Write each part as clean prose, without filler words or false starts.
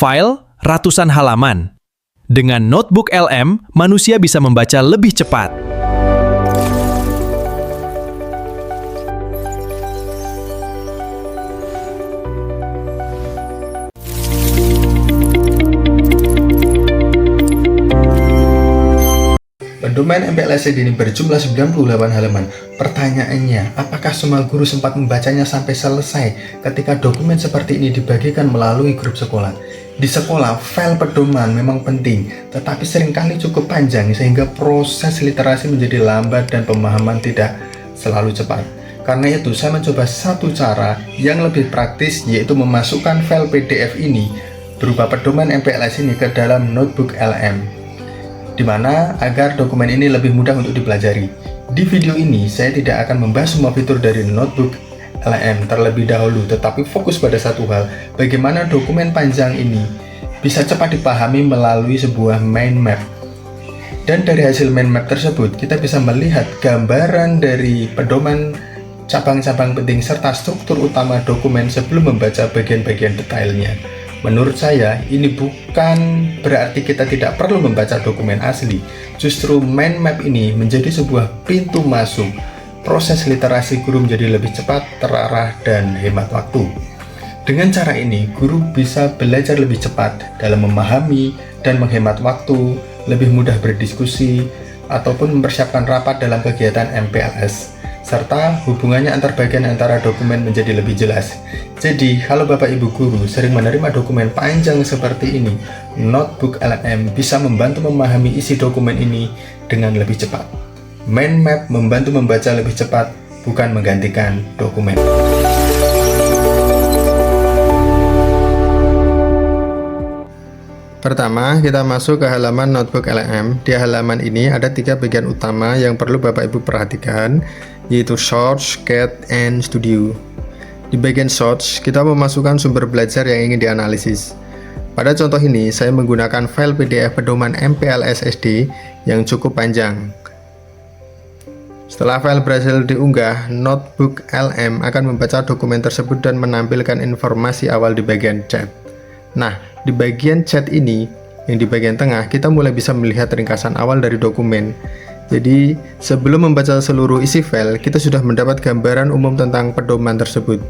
File ratusan halaman. Dengan notebook LM, manusia bisa membaca lebih cepat. Pedoman MPLS ini berjumlah 98 halaman. Pertanyaannya, apakah semua guru sempat membacanya sampai selesai ketika dokumen seperti ini dibagikan melalui grup sekolah? Di sekolah, file pedoman memang penting, tetapi seringkali cukup panjang sehingga proses literasi menjadi lambat dan pemahaman tidak selalu cepat. Karena itu, saya mencoba satu cara yang lebih praktis, yaitu memasukkan file PDF ini berupa pedoman MPLS ini ke dalam notebook LM. Di mana agar dokumen ini lebih mudah untuk dipelajari. Di video ini saya tidak akan membahas semua fitur dari notebook LM terlebih dahulu, tetapi fokus pada satu hal, bagaimana dokumen panjang ini bisa cepat dipahami melalui sebuah mind map. Dan dari hasil mind map tersebut kita bisa melihat gambaran dari pedoman cabang-cabang penting serta struktur utama dokumen sebelum membaca bagian-bagian detailnya. Menurut saya, ini bukan berarti kita tidak perlu membaca dokumen asli. Justru mind map ini menjadi sebuah pintu masuk. Proses literasi guru menjadi lebih cepat, terarah, dan hemat waktu. Dengan cara ini, guru bisa belajar lebih cepat dalam memahami dan menghemat waktu, lebih mudah berdiskusi, ataupun mempersiapkan rapat dalam kegiatan MPLS. Serta hubungannya antar bagian antara dokumen menjadi lebih jelas. Jadi, kalau Bapak Ibu guru sering menerima dokumen panjang seperti ini, notebook LM bisa membantu memahami isi dokumen ini dengan lebih cepat. Mind map membantu membaca lebih cepat, bukan menggantikan dokumen. Pertama, kita masuk ke halaman notebook LM. Di halaman ini ada 3 bagian utama yang perlu Bapak Ibu perhatikan, yaitu Source, Cat, and Studio. Di bagian Source, kita memasukkan sumber belajar yang ingin dianalisis. Pada contoh ini, saya menggunakan file PDF pedoman MPLS SD yang cukup panjang. Setelah file berhasil diunggah, notebook LM akan membaca dokumen tersebut dan menampilkan informasi awal di bagian chat. Nah, di bagian chat ini, yang di bagian tengah, kita mulai bisa melihat ringkasan awal dari dokumen. Jadi, sebelum membaca seluruh isi file, kita sudah mendapat gambaran umum tentang pedoman tersebut.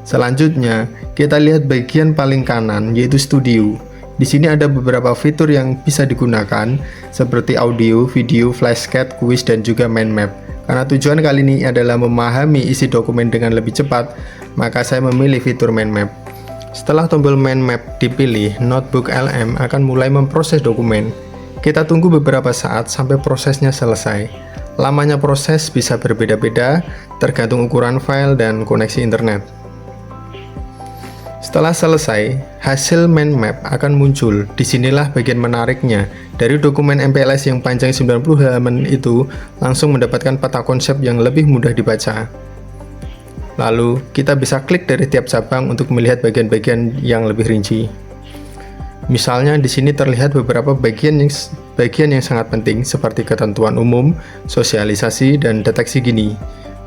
Selanjutnya, kita lihat bagian paling kanan, yaitu Studio. Di sini ada beberapa fitur yang bisa digunakan, seperti audio, video, flashcard, quiz, dan juga mind map. Karena tujuan kali ini adalah memahami isi dokumen dengan lebih cepat, maka saya memilih fitur mind map. Setelah tombol mind map dipilih, notebook LM akan mulai memproses dokumen. Kita tunggu beberapa saat sampai prosesnya selesai. Lamanya proses bisa berbeda-beda, tergantung ukuran file dan koneksi internet. Setelah selesai, hasil mind map akan muncul. Disinilah bagian menariknya. Dari dokumen MPLS yang panjang 90 halaman itu, langsung mendapatkan peta konsep yang lebih mudah dibaca. Lalu, kita bisa klik dari tiap cabang untuk melihat bagian-bagian yang lebih rinci. Misalnya di sini terlihat beberapa bagian yang sangat penting seperti ketentuan umum, sosialisasi, dan deteksi gini.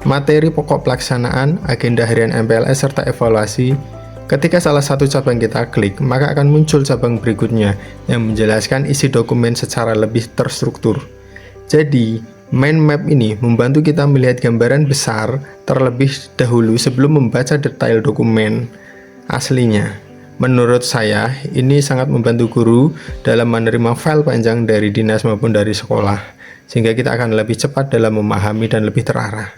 Materi pokok pelaksanaan, agenda harian MPLS, serta evaluasi. Ketika salah satu cabang kita klik, maka akan muncul cabang berikutnya yang menjelaskan isi dokumen secara lebih terstruktur. Jadi, mind map ini membantu kita melihat gambaran besar terlebih dahulu sebelum membaca detail dokumen aslinya. Menurut saya, ini sangat membantu guru dalam menerima file panjang dari dinas maupun dari sekolah, sehingga kita akan lebih cepat dalam memahami dan lebih terarah.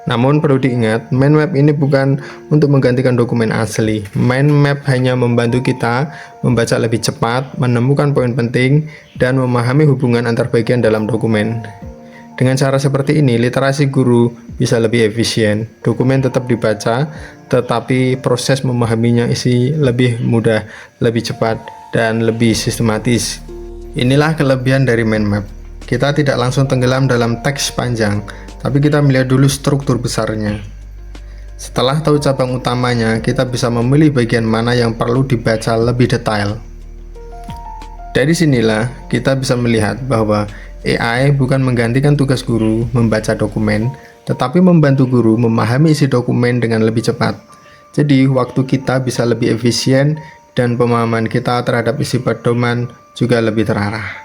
Namun perlu diingat, mind map ini bukan untuk menggantikan dokumen asli. Mind map hanya membantu kita membaca lebih cepat, menemukan poin penting, dan memahami hubungan antar bagian dalam dokumen. Dengan cara seperti ini, literasi guru bisa lebih efisien, dokumen tetap dibaca, tetapi proses memahaminya isi lebih mudah, lebih cepat, dan lebih sistematis. Inilah kelebihan dari mind map. Kita tidak langsung tenggelam dalam teks panjang, tapi kita melihat dulu struktur besarnya. Setelah tahu cabang utamanya, kita bisa memilih bagian mana yang perlu dibaca lebih detail. Dari sinilah kita bisa melihat bahwa AI bukan menggantikan tugas guru membaca dokumen, tetapi membantu guru memahami isi dokumen dengan lebih cepat. Jadi, waktu kita bisa lebih efisien dan pemahaman kita terhadap isi pedoman juga lebih terarah.